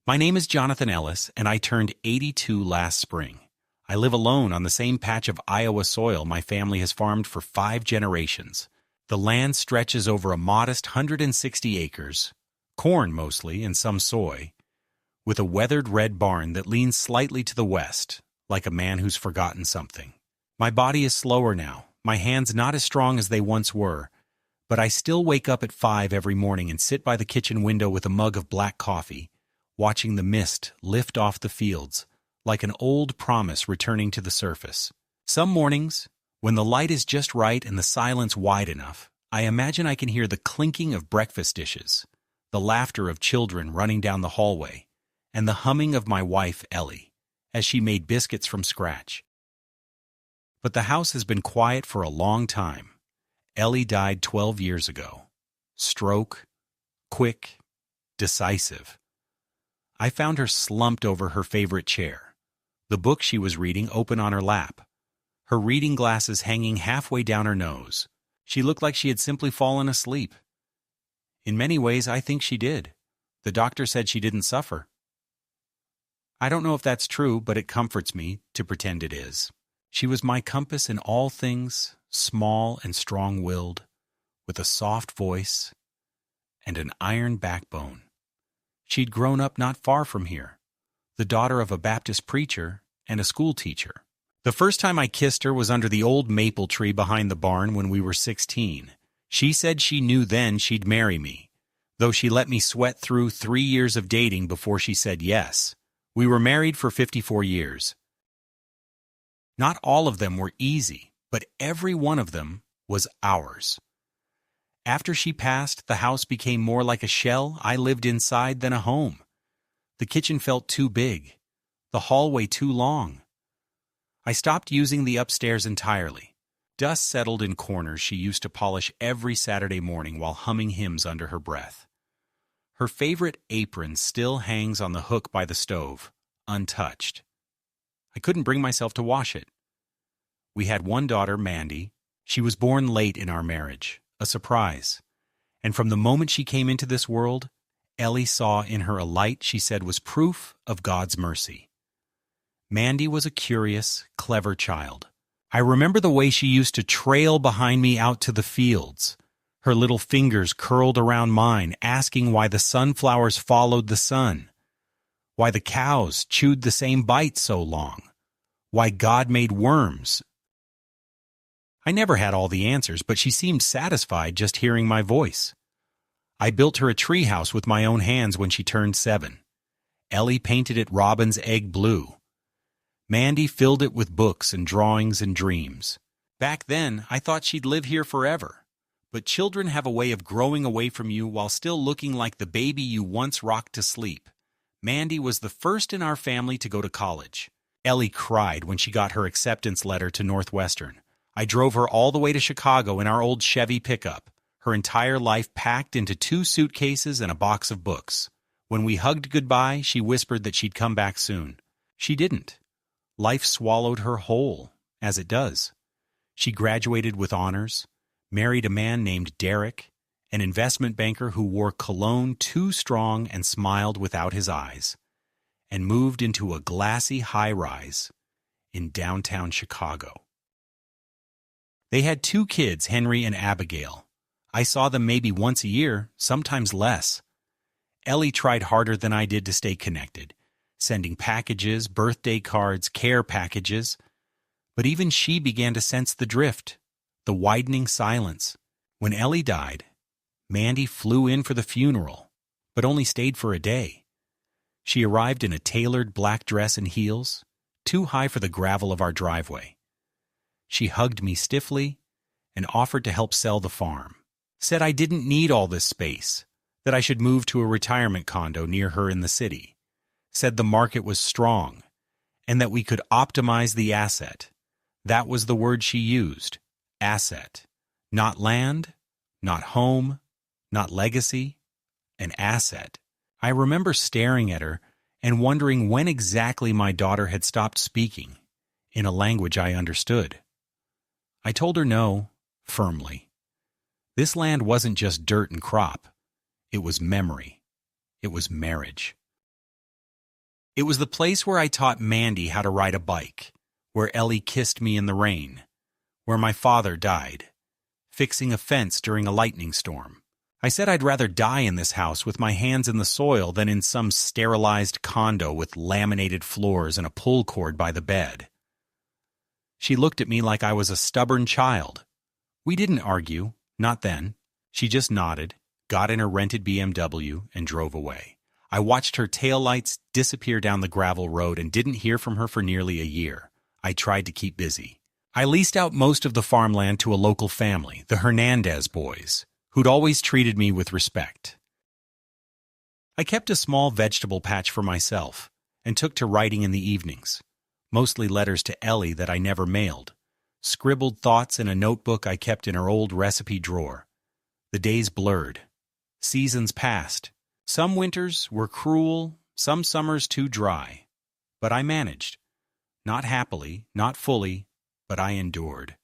My name is Jonathan Ellis, and I turned 82 last spring. I live alone on the same patch of Iowa soil my family has farmed for 5 generations. The land stretches over a modest 160 acres, corn mostly and some soy, with a weathered red barn that leans slightly to the west, like a man who's forgotten something. My body is slower now, my hands not as strong as they once were, but I still wake up at 5 every morning and sit by the kitchen window with a mug of black coffee, watching the mist lift off the fields, like an old promise returning to the surface. Some mornings, when the light is just right and the silence wide enough, I imagine I can hear the clinking of breakfast dishes, the laughter of children running down the hallway, and the humming of my wife, Ellie, as she made biscuits from scratch. But the house has been quiet for a long time. Ellie died 12 years ago. Stroke, quick, decisive. I found her slumped over her favorite chair, the book she was reading open on her lap, her reading glasses hanging halfway down her nose. She looked like she had simply fallen asleep. In many ways, I think she did. The doctor said she didn't suffer. I don't know if that's true, but it comforts me to pretend it is. She was my compass in all things, small and strong-willed, with a soft voice and an iron backbone. She'd grown up not far from here, the daughter of a Baptist preacher and a school teacher. The first time I kissed her was under the old maple tree behind the barn when we were 16. She said she knew then she'd marry me, though she let me sweat through 3 years of dating before she said yes. We were married for 54 years. Not all of them were easy, but every one of them was ours. After she passed, the house became more like a shell I lived inside than a home. The kitchen felt too big, the hallway too long. I stopped using the upstairs entirely. Dust settled in corners she used to polish every Saturday morning while humming hymns under her breath. Her favorite apron still hangs on the hook by the stove, untouched. I couldn't bring myself to wash it. We had one daughter, Mandy. She was born late in our marriage, a surprise. And from the moment she came into this world, Ellie saw in her a light she said was proof of God's mercy. Mandy was a curious, clever child. I remember the way she used to trail behind me out to the fields, her little fingers curled around mine, asking why the sunflowers followed the sun, why the cows chewed the same bite so long, why God made worms. I never had all the answers, but she seemed satisfied just hearing my voice. I built her a treehouse with my own hands when she turned 7. Ellie painted it robin's egg blue. Mandy filled it with books and drawings and dreams. Back then, I thought she'd live here forever. But children have a way of growing away from you while still looking like the baby you once rocked to sleep. Mandy was the first in our family to go to college. Ellie cried when she got her acceptance letter to Northwestern. I drove her all the way to Chicago in our old Chevy pickup, her entire life packed into 2 suitcases and a box of books. When we hugged goodbye, she whispered that she'd come back soon. She didn't. Life swallowed her whole, as it does. She graduated with honors, married a man named Derek, an investment banker who wore cologne too strong and smiled without his eyes, and moved into a glassy high-rise in downtown Chicago. They had 2 kids, Henry and Abigail. I saw them maybe once a year, sometimes less. Ellie tried harder than I did to stay connected, sending packages, birthday cards, care packages. But even she began to sense the drift, the widening silence. When Ellie died, Mandy flew in for the funeral, but only stayed for a day. She arrived in a tailored black dress and heels, too high for the gravel of our driveway. She hugged me stiffly and offered to help sell the farm, said I didn't need all this space, that I should move to a retirement condo near her in the city, said the market was strong, and that we could optimize the asset. That was the word she used, asset. Not land, not home, not legacy, an asset. I remember staring at her and wondering when exactly my daughter had stopped speaking, in a language I understood. I told her no, firmly. This land wasn't just dirt and crop. It was memory. It was marriage. It was the place where I taught Mandy how to ride a bike, where Ellie kissed me in the rain, where my father died, fixing a fence during a lightning storm. I said I'd rather die in this house with my hands in the soil than in some sterilized condo with laminated floors and a pull cord by the bed. She looked at me like I was a stubborn child. We didn't argue, not then. She just nodded, got in her rented BMW, and drove away. I watched her taillights disappear down the gravel road and didn't hear from her for nearly a year. I tried to keep busy. I leased out most of the farmland to a local family, the Hernandez boys, who'd always treated me with respect. I kept a small vegetable patch for myself and took to writing in the evenings, mostly letters to Ellie that I never mailed, scribbled thoughts in a notebook I kept in her old recipe drawer. The days blurred. Seasons passed. Some winters were cruel, some summers too dry. But I managed. Not happily, not fully, but I endured.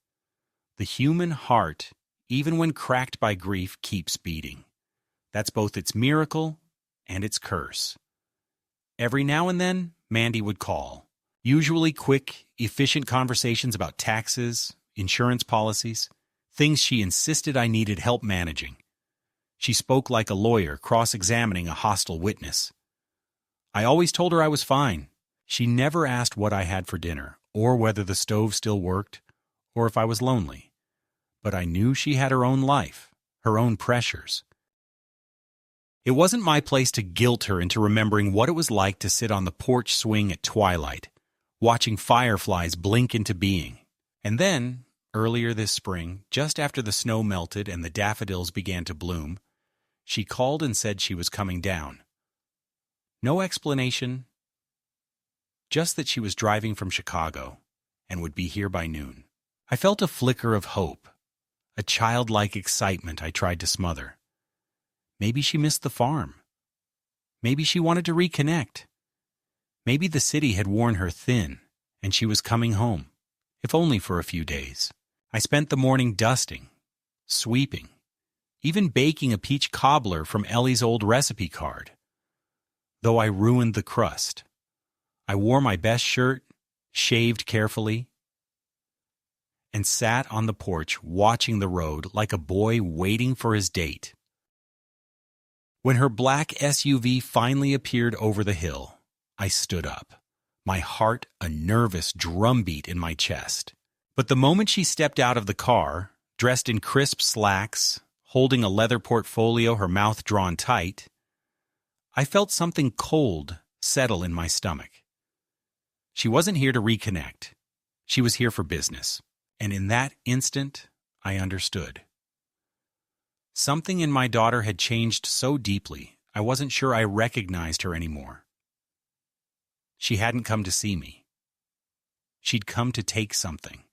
The human heart, even when cracked by grief, keeps beating. That's both its miracle and its curse. Every now and then, Mandy would call. Usually quick, efficient conversations about taxes, insurance policies, things she insisted I needed help managing. She spoke like a lawyer cross-examining a hostile witness. I always told her I was fine. She never asked what I had for dinner, or whether the stove still worked, or if I was lonely. But I knew she had her own life, her own pressures. It wasn't my place to guilt her into remembering what it was like to sit on the porch swing at twilight, watching fireflies blink into being. And then, earlier this spring, just after the snow melted and the daffodils began to bloom, she called and said she was coming down. No explanation, just that she was driving from Chicago and would be here by noon. I felt a flicker of hope, a childlike excitement I tried to smother. Maybe she missed the farm. Maybe she wanted to reconnect. Maybe the city had worn her thin, and she was coming home, if only for a few days. I spent the morning dusting, sweeping, even baking a peach cobbler from Ellie's old recipe card. Though I ruined the crust. I wore my best shirt, shaved carefully, and sat on the porch watching the road like a boy waiting for his date. When her black SUV finally appeared over the hill, I stood up, my heart a nervous drumbeat in my chest. But the moment she stepped out of the car, dressed in crisp slacks, holding a leather portfolio, her mouth drawn tight, I felt something cold settle in my stomach. She wasn't here to reconnect. She was here for business. And in that instant, I understood. Something in my daughter had changed so deeply, I wasn't sure I recognized her anymore. She hadn't come to see me. She'd come to take something.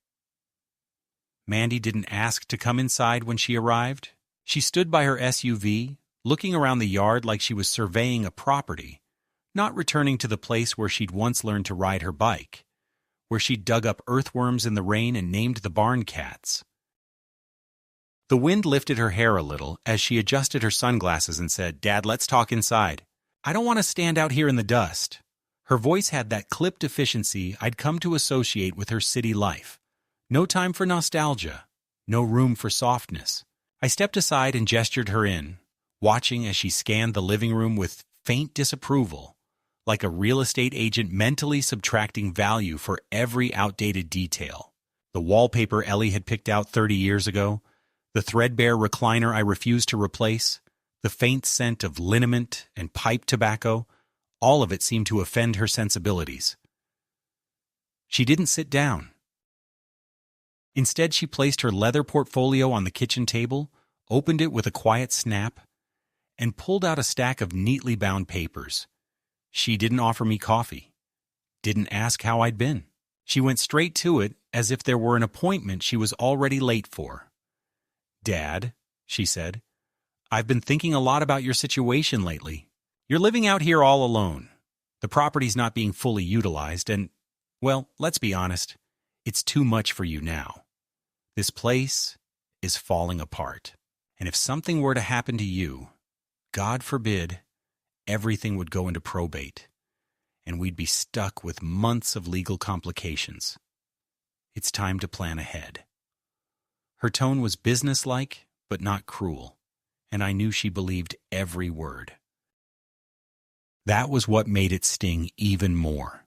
Mandy didn't ask to come inside when she arrived. She stood by her SUV, looking around the yard like she was surveying a property, not returning to the place where she'd once learned to ride her bike, where she'd dug up earthworms in the rain and named the barn cats. The wind lifted her hair a little as she adjusted her sunglasses and said, "Dad, let's talk inside. I don't want to stand out here in the dust." Her voice had that clipped efficiency I'd come to associate with her city life. No time for nostalgia, no room for softness. I stepped aside and gestured her in, watching as she scanned the living room with faint disapproval, like a real estate agent mentally subtracting value for every outdated detail. The wallpaper Ellie had picked out 30 years ago, the threadbare recliner I refused to replace, the faint scent of liniment and pipe tobacco, all of it seemed to offend her sensibilities. She didn't sit down. Instead, she placed her leather portfolio on the kitchen table, opened it with a quiet snap, and pulled out a stack of neatly bound papers. She didn't offer me coffee, didn't ask how I'd been. She went straight to it as if there were an appointment she was already late for. "Dad," she said, "I've been thinking a lot about your situation lately. You're living out here all alone. The property's not being fully utilized and, well, let's be honest, it's too much for you now. This place is falling apart. And if something were to happen to you, God forbid, everything would go into probate. and we'd be stuck with months of legal complications. It's time to plan ahead. Her tone was businesslike, but not cruel, and I knew she believed every word. That was what made it sting even more.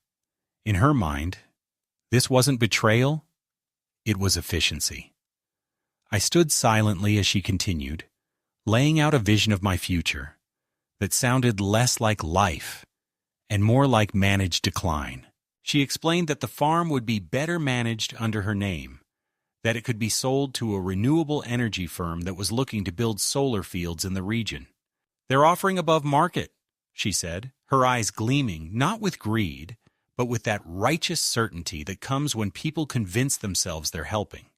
In her mind, this wasn't betrayal, it was efficiency. I stood silently as she continued, laying out a vision of my future that sounded less like life and more like managed decline. She explained that the farm would be better managed under her name, that it could be sold to a renewable energy firm that was looking to build solar fields in the region. "They're offering above market," she said, her eyes gleaming not with greed, but with that righteous certainty that comes when people convince themselves they're helping.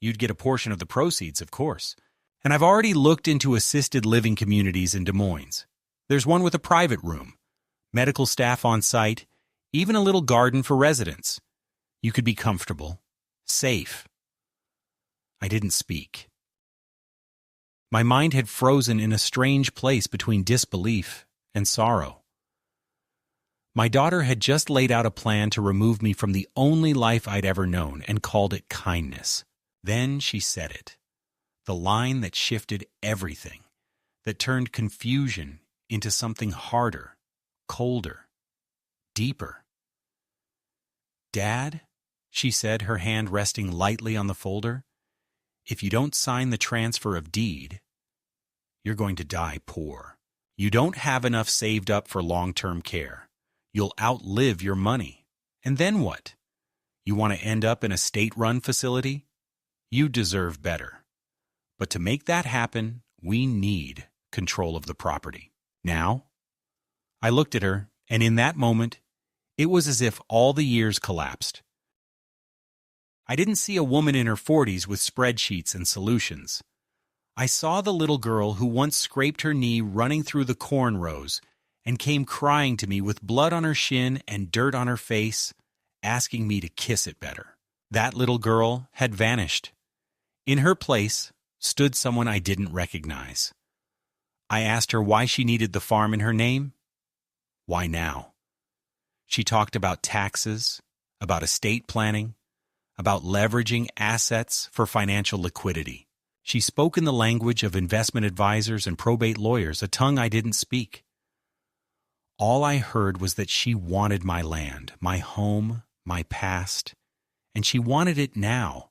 "You'd get a portion of the proceeds, of course. And I've already looked into assisted living communities in Des Moines. There's one with a private room, medical staff on site, even a little garden for residents. You could be comfortable, safe." I didn't speak. My mind had frozen in a strange place between disbelief and sorrow. My daughter had just laid out a plan to remove me from the only life I'd ever known and called it kindness. Then she said it. The line that shifted everything, that turned confusion into something harder, colder, deeper. "Dad," she said, her hand resting lightly on the folder, "if you don't sign the transfer of deed, you're going to die poor. You don't have enough saved up for long-term care. You'll outlive your money. And then what? You want to end up in a state-run facility? You deserve better. But to make that happen, we need control of the property. Now?" I looked at her, and in that moment, it was as if all the years collapsed. I didn't see a woman in her 40s with spreadsheets and solutions. I saw the little girl who once scraped her knee running through the corn rows and came crying to me with blood on her shin and dirt on her face, asking me to kiss it better. That little girl had vanished. In her place stood someone I didn't recognize. I asked her why she needed the farm in her name. Why now? She talked about taxes, about estate planning, about leveraging assets for financial liquidity. She spoke in the language of investment advisors and probate lawyers, a tongue I didn't speak. All I heard was that she wanted my land, my home, my past, and she wanted it now.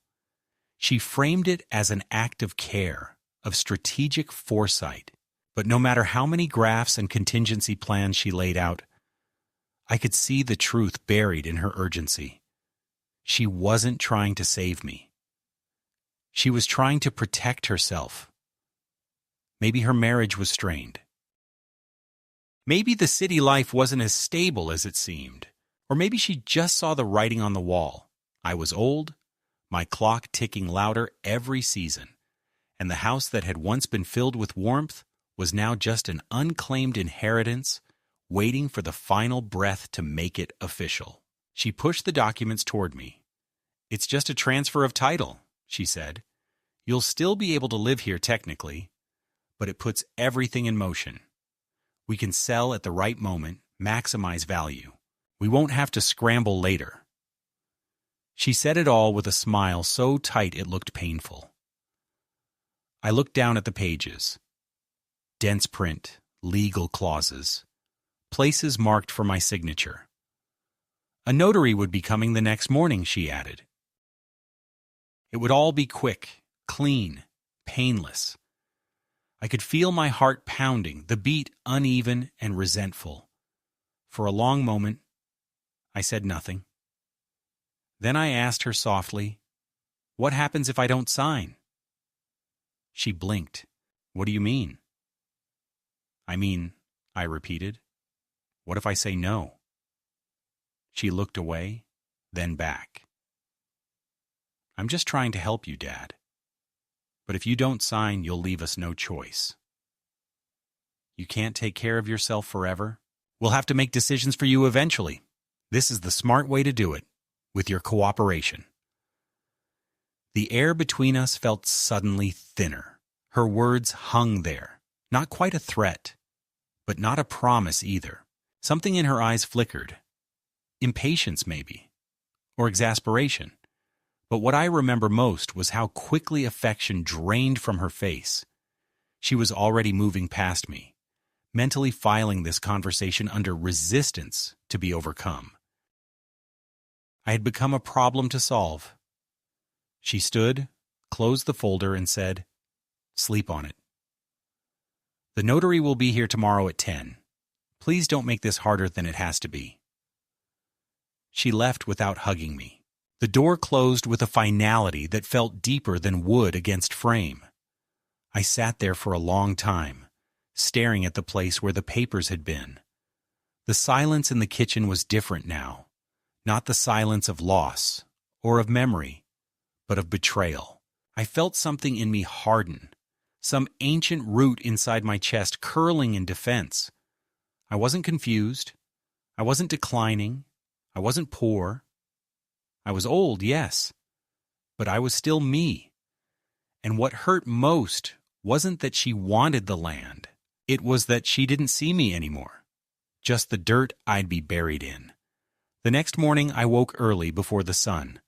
She framed it as an act of care, of strategic foresight. But no matter how many graphs and contingency plans she laid out, I could see the truth buried in her urgency. She wasn't trying to save me. She was trying to protect herself. Maybe her marriage was strained. Maybe the city life wasn't as stable as it seemed. Or maybe she just saw the writing on the wall. I was old, my clock ticking louder every season, and the house that had once been filled with warmth was now just an unclaimed inheritance waiting for the final breath to make it official. She pushed the documents toward me. "It's just a transfer of title," she said. "You'll still be able to live here technically, but it puts everything in motion. We can sell at the right moment, maximize value. We won't have to scramble later." She said it all with a smile so tight it looked painful. I looked down at the pages. Dense print, legal clauses, places marked for my signature. A notary would be coming the next morning, she added. It would all be quick, clean, painless. I could feel my heart pounding, the beat uneven and resentful. For a long moment, I said nothing. Then I asked her softly, "What happens if I don't sign?" She blinked. "What do you mean?" I repeated, "What if I say no?" She looked away, then back. "I'm just trying to help you, Dad. But if you don't sign, you'll leave us no choice. You can't take care of yourself forever. We'll have to make decisions for you eventually. This is the smart way to do it, with your cooperation." The air between us felt suddenly thinner. Her words hung there, not quite a threat, but not a promise either. Something in her eyes flickered. Impatience, maybe. Or exasperation. But what I remember most was how quickly affection drained from her face. She was already moving past me, mentally filing this conversation under resistance to be overcome. I had become a problem to solve. She stood, closed the folder, and said, "Sleep on it. The notary will be here tomorrow at 10. Please don't make this harder than it has to be." She left without hugging me. The door closed with a finality that felt deeper than wood against frame. I sat there for a long time, staring at the place where the papers had been. The silence in the kitchen was different now, not the silence of loss or of memory, but of betrayal. I felt something in me harden, some ancient root inside my chest curling in defense. I wasn't confused. I wasn't declining. I wasn't poor. I was old, yes, but I was still me. And what hurt most wasn't that she wanted the land. It was that she didn't see me anymore, just the dirt I'd be buried in. The next morning I woke early before the sun.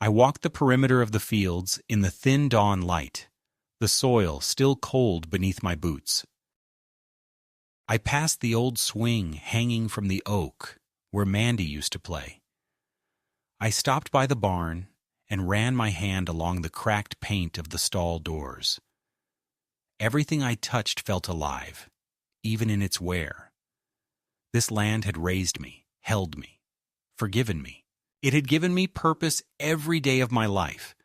I walked the perimeter of the fields in the thin dawn light, the soil still cold beneath my boots. I passed the old swing hanging from the oak where Mandy used to play. I stopped by the barn and ran my hand along the cracked paint of the stall doors. Everything I touched felt alive, even in its wear. This land had raised me, held me, forgiven me. It had given me purpose every day of my life,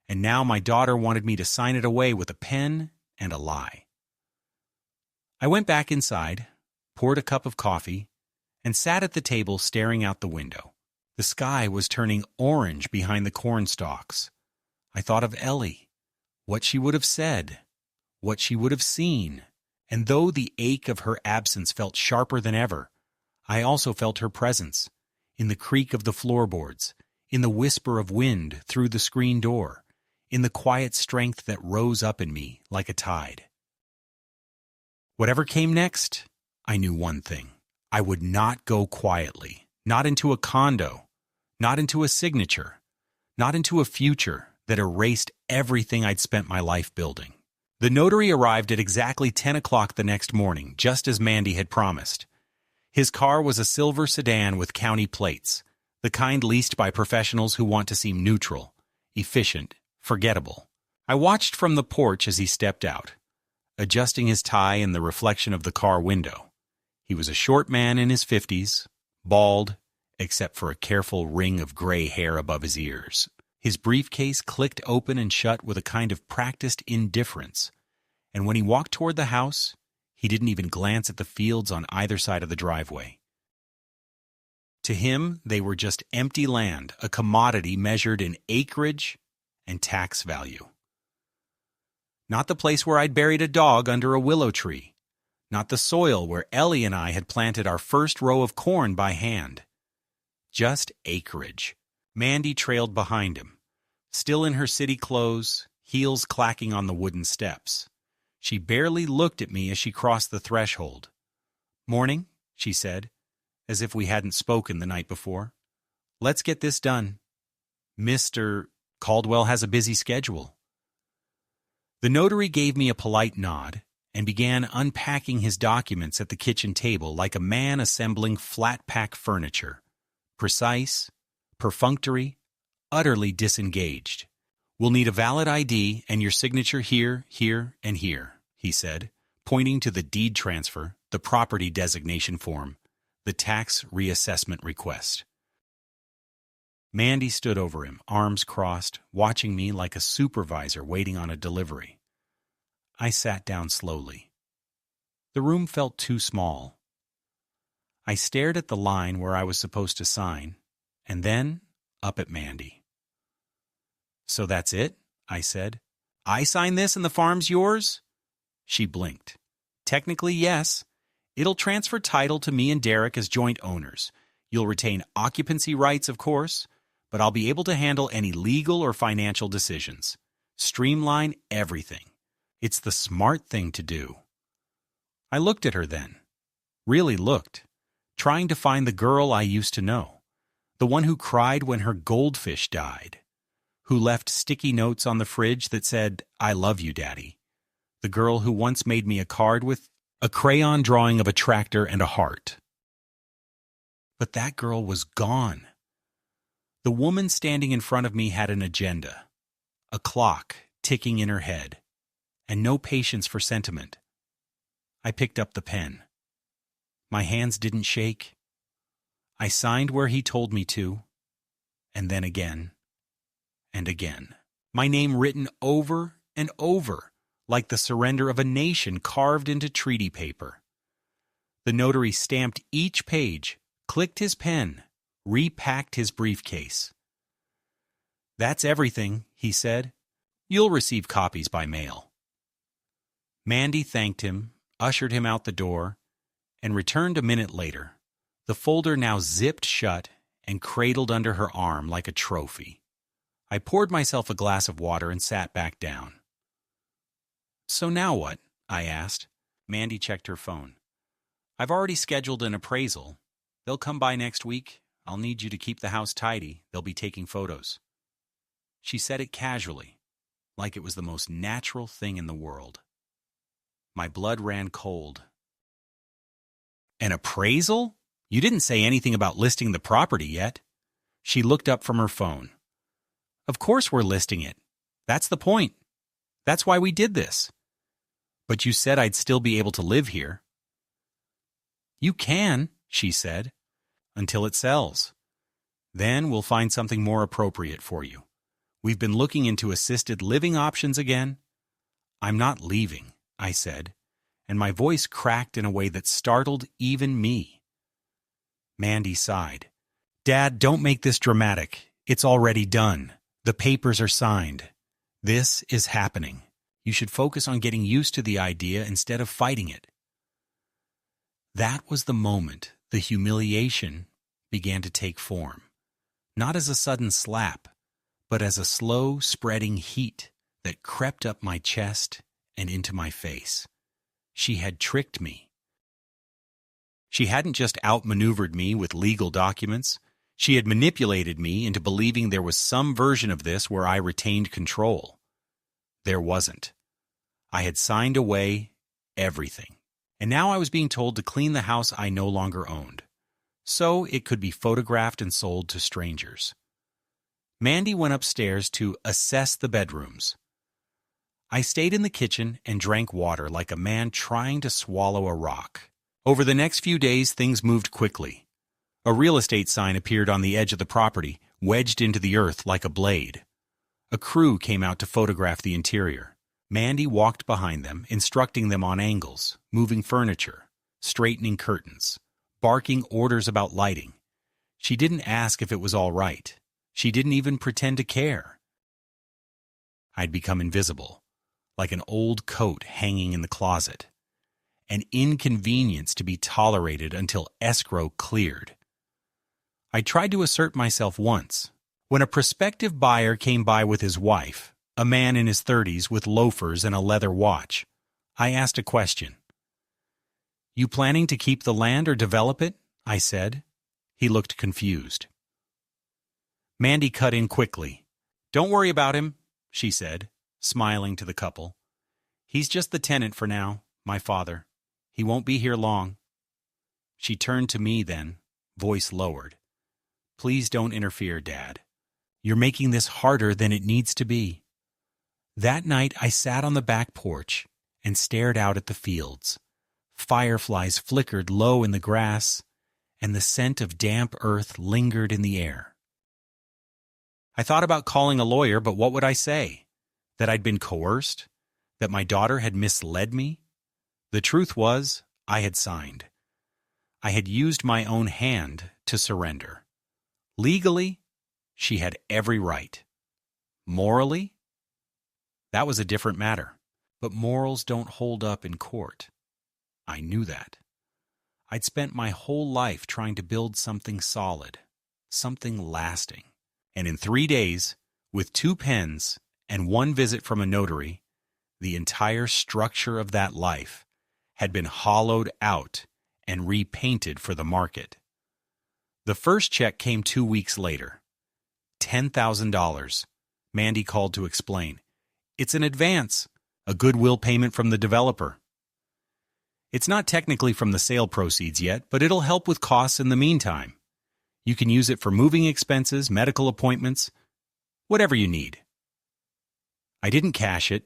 and now my daughter wanted me to sign it away with a pen and a lie. I went back inside, poured a cup of coffee, and sat at the table staring out the window. The sky was turning orange behind the corn stalks. I thought of Ellie, what she would have said, what she would have seen, and though the ache of her absence felt sharper than ever, I also felt her presence, in the creak of the floorboards, in the whisper of wind through the screen door, in the quiet strength that rose up in me like a tide. Whatever came next, I knew one thing. I would not go quietly, not into a condo, not into a signature, not into a future that erased everything I'd spent my life building. The notary arrived at exactly 10 o'clock the next morning, just as Mandy had promised. His car was a silver sedan with county plates, the kind leased by professionals who want to seem neutral, efficient, forgettable. I watched from the porch as he stepped out, adjusting his tie in the reflection of the car window. He was a short man in his 50s, bald, except for a careful ring of gray hair above his ears. His briefcase clicked open and shut with a kind of practiced indifference, and when he walked toward the house, he didn't even glance at the fields on either side of the driveway. To him, they were just empty land, a commodity measured in acreage and tax value. Not the place where I'd buried a dog under a willow tree, not the soil where Ellie and I had planted our first row of corn by hand. Just acreage. Mandy trailed behind him, still in her city clothes, heels clacking on the wooden steps. She barely looked at me as she crossed the threshold. "Morning," she said, as if we hadn't spoken the night before. "Let's get this done. Mr. Caldwell has a busy schedule." The notary gave me a polite nod and began unpacking his documents at the kitchen table like a man assembling flat-pack furniture. Precise, perfunctory, utterly disengaged. "We'll need a valid ID and your signature here, here, and here," he said, pointing to the deed transfer, the property designation form, the tax reassessment request. Mandy stood over him, arms crossed, watching me like a supervisor waiting on a delivery. I sat down slowly. The room felt too small. I stared at the line where I was supposed to sign, and then up at Mandy. "So that's it?" I said. "I sign this and the farm's yours?" She blinked. "Technically, yes. It'll transfer title to me and Derek as joint owners. You'll retain occupancy rights, of course, but I'll be able to handle any legal or financial decisions. Streamline everything. It's the smart thing to do." I looked at her then. Really looked. trying to find the girl I used to know, the one who cried when her goldfish died, who left sticky notes on the fridge that said, "I love you, Daddy," the girl who once made me a card with a crayon drawing of a tractor and a heart. But that girl was gone. The woman standing in front of me had an agenda, a clock ticking in her head, and no patience for sentiment. I picked up the pen. My hands didn't shake. I signed where he told me to, and then again, and again. My name written over and over, like the surrender of a nation carved into treaty paper. The notary stamped each page, clicked his pen, repacked his briefcase. "That's everything," he said. "You'll receive copies by mail." Mandy thanked him, ushered him out the door, and returned a minute later, the folder now zipped shut and cradled under her arm like a trophy. I poured myself a glass of water and sat back down. "So now what?" I asked. Mandy checked her phone. "I've already scheduled an appraisal. They'll come by next week. I'll need you to keep the house tidy. They'll be taking photos." She said it casually, like it was the most natural thing in the world. My blood ran cold. "An appraisal? You didn't say anything about listing the property yet." She looked up from her phone. "Of course we're listing it. That's the point. That's why we did this. But you said I'd still be able to live here." "You can," she said, "until it sells. Then we'll find something more appropriate for you. We've been looking into assisted living options again." "I'm not leaving," I said, and my voice cracked in a way that startled even me. Mandy sighed. "Dad, don't make this dramatic. It's already done. The papers are signed. This is happening. You should focus on getting used to the idea instead of fighting it." That was the moment the humiliation began to take form, not as a sudden slap, but as a slow spreading heat that crept up my chest and into my face. She had tricked me. She hadn't just outmaneuvered me with legal documents. She had manipulated me into believing there was some version of this where I retained control. There wasn't. I had signed away everything, and now I was being told to clean the house I no longer owned, so it could be photographed and sold to strangers. Mandy went upstairs to assess the bedrooms. I stayed in the kitchen and drank water like a man trying to swallow a rock. Over the next few days, things moved quickly. A real estate sign appeared on the edge of the property, wedged into the earth like a blade. A crew came out to photograph the interior. Mandy walked behind them, instructing them on angles, moving furniture, straightening curtains, barking orders about lighting. She didn't ask if it was all right. She didn't even pretend to care. I'd become invisible, like an old coat hanging in the closet, an inconvenience to be tolerated until escrow cleared. I tried to assert myself once, when a prospective buyer came by with his wife, a man in his 30s with loafers and a leather watch. I asked a question. "You planning to keep the land or develop it?" I said. He looked confused. Mandy cut in quickly. "Don't worry about him," she said, smiling to the couple. "He's just the tenant for now, my father. He won't be here long." She turned to me then, voice lowered. "Please don't interfere, Dad. You're making this harder than it needs to be." That night I sat on the back porch and stared out at the fields. Fireflies flickered low in the grass, and the scent of damp earth lingered in the air. I thought about calling a lawyer, but what would I say? That I'd been coerced? That my daughter had misled me? The truth was, I had signed. I had used my own hand to surrender. Legally, she had every right. Morally, that was a different matter. But morals don't hold up in court. I knew that. I'd spent my whole life trying to build something solid, something lasting. And in 3 days, with 2 pens and 1 visit from a notary, the entire structure of that life had been hollowed out and repainted for the market. The first check came 2 weeks later. $10,000. Mandy called to explain. It's an advance, a goodwill payment from the developer. It's not technically from the sale proceeds yet, but it'll help with costs in the meantime. You can use it for moving expenses, medical appointments, whatever you need. I didn't cash it.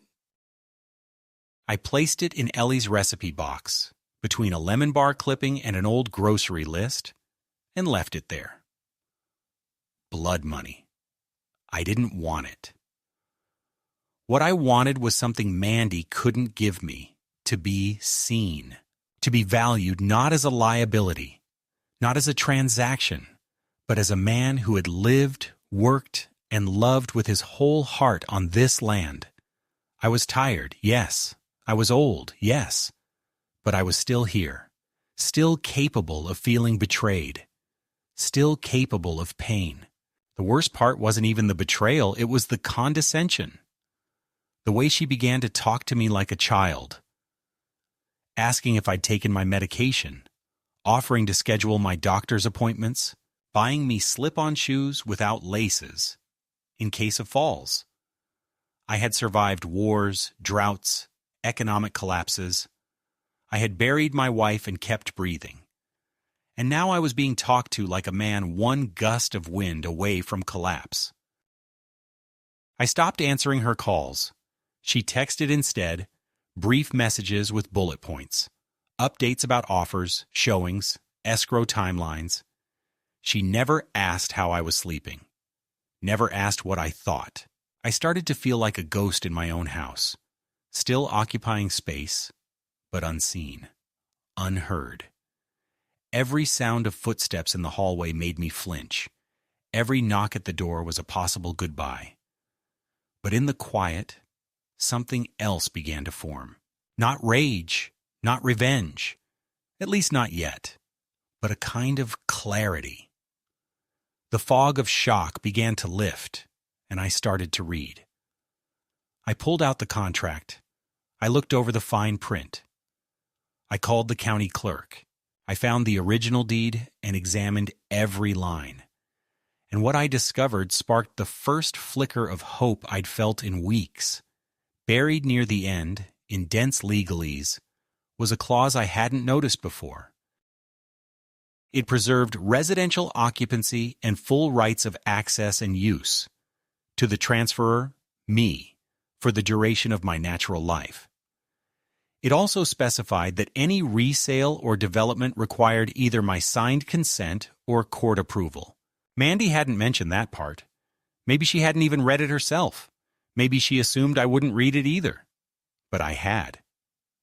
I placed it in Ellie's recipe box, between a lemon bar clipping and an old grocery list, and left it there. Blood money. I didn't want it. What I wanted was something Mandy couldn't give me, to be seen, to be valued not as a liability, not as a transaction, but as a man who had lived, worked, and loved with his whole heart on this land. I was tired, yes. I was old, yes. But I was still here, still capable of feeling betrayed, still capable of pain. The worst part wasn't even the betrayal, it was the condescension. The way she began to talk to me like a child, asking if I'd taken my medication, offering to schedule my doctor's appointments, buying me slip-on shoes without laces, in case of falls. I had survived wars, droughts, economic collapses. I had buried my wife and kept breathing. And now I was being talked to like a man one gust of wind away from collapse. I stopped answering her calls. She texted instead, brief messages with bullet points, updates about offers, showings, escrow timelines. She never asked how I was sleeping, never asked what I thought. I started to feel like a ghost in my own house, still occupying space, but unseen, unheard. Every sound of footsteps in the hallway made me flinch. Every knock at the door was a possible goodbye. But in the quiet, something else began to form. Not rage, not revenge, at least not yet, but a kind of clarity. The fog of shock began to lift, and I started to read. I pulled out the contract. I looked over the fine print. I called the county clerk. I found the original deed and examined every line. And what I discovered sparked the first flicker of hope I'd felt in weeks. Buried near the end, in dense legalese, was a clause I hadn't noticed before. It preserved residential occupancy and full rights of access and use to the transferor, me, for the duration of my natural life. It also specified that any resale or development required either my signed consent or court approval. Mandy hadn't mentioned that part. Maybe she hadn't even read it herself. Maybe she assumed I wouldn't read it either. But I had.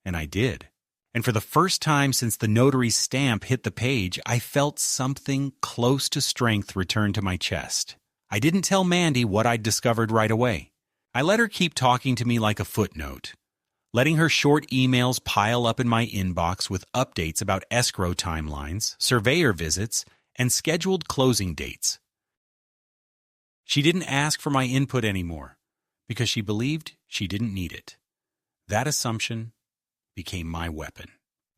And I did. And for the first time since the notary's stamp hit the page, I felt something close to strength return to my chest. I didn't tell Mandy what I'd discovered right away. I let her keep talking to me like a footnote, letting her short emails pile up in my inbox with updates about escrow timelines, surveyor visits, and scheduled closing dates. She didn't ask for my input anymore because she believed she didn't need it. That assumption became my weapon.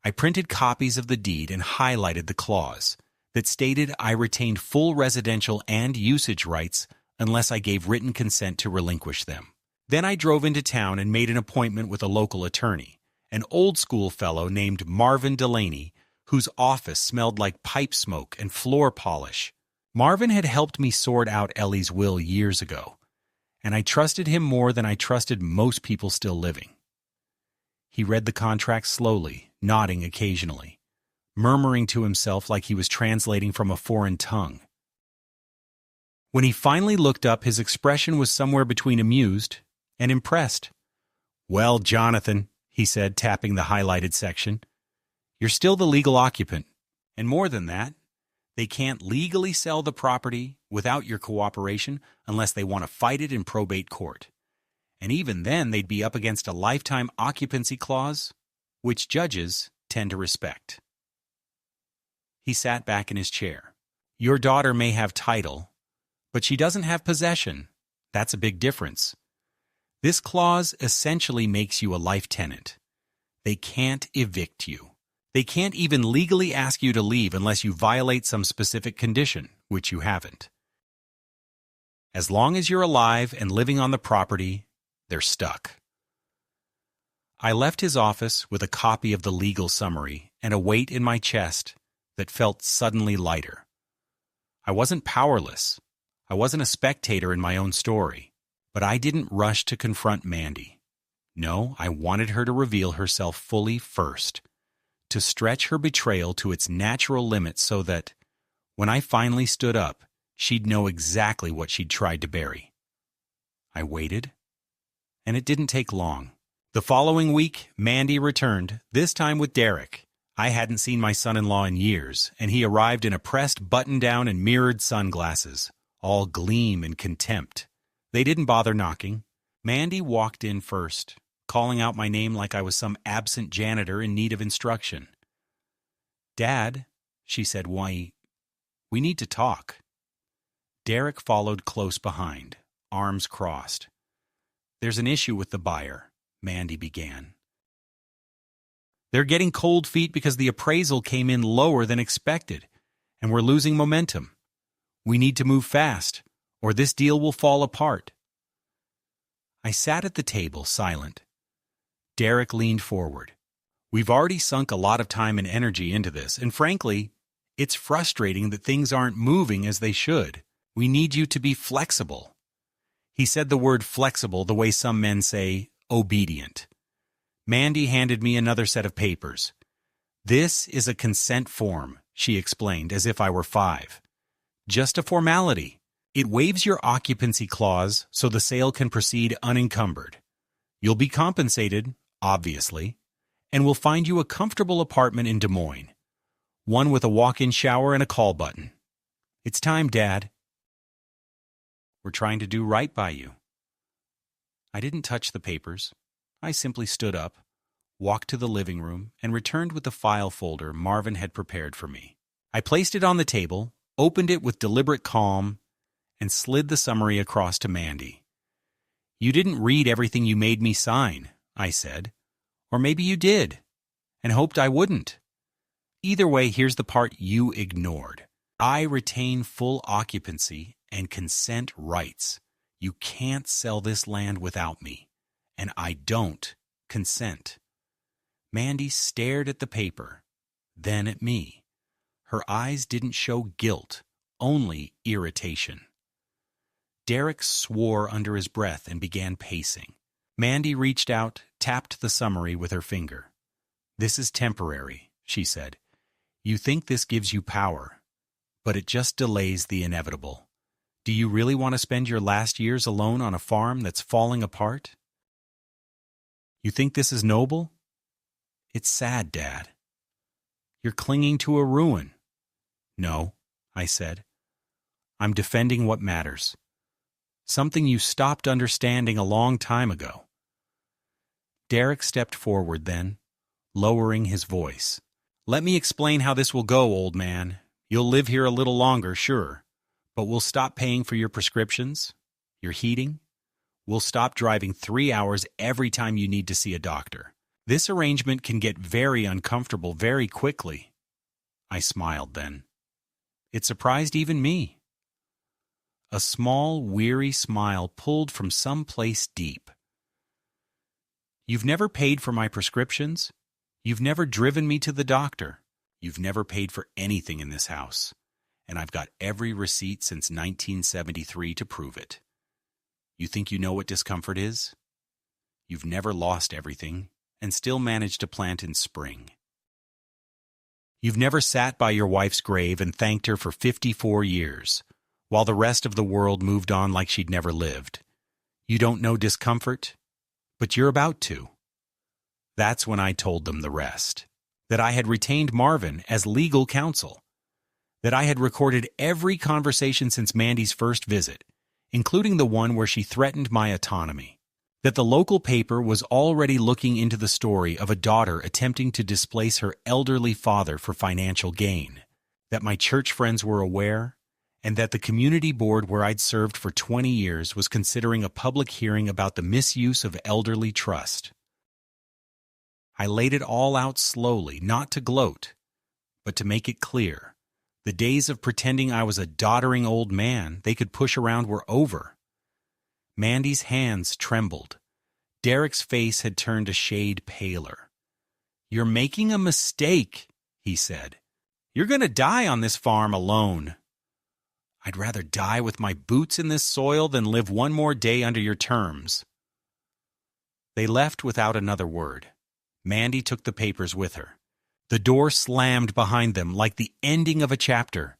I printed copies of the deed and highlighted the clause that stated I retained full residential and usage rights unless I gave written consent to relinquish them. Then I drove into town and made an appointment with a local attorney, an old-school fellow named Marvin Delaney, whose office smelled like pipe smoke and floor polish. Marvin had helped me sort out Ellie's will years ago, and I trusted him more than I trusted most people still living. He read the contract slowly, nodding occasionally, murmuring to himself like he was translating from a foreign tongue. When he finally looked up, his expression was somewhere between amused and impressed. "Well, Jonathan," he said, tapping the highlighted section, "you're still the legal occupant. And more than that, they can't legally sell the property without your cooperation unless they want to fight it in probate court. And even then, they'd be up against a lifetime occupancy clause, which judges tend to respect." He sat back in his chair. "Your daughter may have title, but she doesn't have possession. That's a big difference. This clause essentially makes you a life tenant. They can't evict you. They can't even legally ask you to leave unless you violate some specific condition, which you haven't. As long as you're alive and living on the property, they're stuck. I left his office with a copy of the legal summary and a weight in my chest that felt suddenly lighter. I wasn't powerless. I wasn't a spectator in my own story, but I didn't rush to confront Mandy. No, I wanted her to reveal herself fully first, to stretch her betrayal to its natural limits so that, when I finally stood up, she'd know exactly what she'd tried to bury. I waited, and it didn't take long. The following week, Mandy returned, this time with Derek. I hadn't seen my son-in-law in years, and he arrived in a pressed button-down and mirrored sunglasses, all gleam and contempt. They didn't bother knocking. Mandy walked in first, calling out my name like I was some absent janitor in need of instruction. "Dad," she said, "we need to talk." Derek followed close behind, arms crossed. "There's an issue with the buyer," Mandy began. "They're getting cold feet because the appraisal came in lower than expected, and we're losing momentum. We need to move fast, or this deal will fall apart." I sat at the table, silent. Derek leaned forward. "We've already sunk a lot of time and energy into this, and frankly, it's frustrating that things aren't moving as they should. We need you to be flexible." He said the word flexible the way some men say obedient. Mandy handed me another set of papers. "This is a consent form," she explained, as if I were 5. "Just a formality. It waives your occupancy clause so the sale can proceed unencumbered. You'll be compensated, obviously, and we'll find you a comfortable apartment in Des Moines. One with a walk-in shower and a call button. It's time, Dad. We're trying to do right by you." I didn't touch the papers. I simply stood up, walked to the living room, and returned with the file folder Marvin had prepared for me. I placed it on the table, opened it with deliberate calm, and slid the summary across to Mandy. "You didn't read everything you made me sign," I said. "Or maybe you did, and hoped I wouldn't. Either way, here's the part you ignored. I retain full occupancy and consent rights. You can't sell this land without me, and I don't consent." Mandy stared at the paper, then at me. Her eyes didn't show guilt, only irritation. Derek swore under his breath and began pacing. Mandy reached out, tapped the summary with her finger. "This is temporary," she said. "You think this gives you power, but it just delays the inevitable. Do you really want to spend your last years alone on a farm that's falling apart? You think this is noble? It's sad, Dad. You're clinging to a ruin." "No," I said. "I'm defending what matters. Something you stopped understanding a long time ago." Derek stepped forward then, lowering his voice. "Let me explain how this will go, old man. You'll live here a little longer, sure. But we'll stop paying for your prescriptions, your heating. We'll stop driving 3 hours every time you need to see a doctor. This arrangement can get very uncomfortable very quickly." I smiled then. It surprised even me. A small, weary smile pulled from someplace deep. "You've never paid for my prescriptions. You've never driven me to the doctor. You've never paid for anything in this house. And I've got every receipt since 1973 to prove it. You think you know what discomfort is? You've never lost everything and still managed to plant in spring. You've never sat by your wife's grave and thanked her for 54 years, while the rest of the world moved on like she'd never lived. You don't know discomfort, but you're about to." That's when I told them the rest. That I had retained Marvin as legal counsel. That I had recorded every conversation since Mandy's first visit, including the one where she threatened my autonomy. That the local paper was already looking into the story of a daughter attempting to displace her elderly father for financial gain. That my church friends were aware, and that the community board where I'd served for 20 years was considering a public hearing about the misuse of elderly trust. I laid it all out slowly, not to gloat, but to make it clear. The days of pretending I was a doddering old man they could push around were over. Mandy's hands trembled. Derek's face had turned a shade paler. "You're making a mistake," he said. "You're going to die on this farm alone." "I'd rather die with my boots in this soil than live one more day under your terms." They left without another word. Mandy took the papers with her. The door slammed behind them like the ending of a chapter.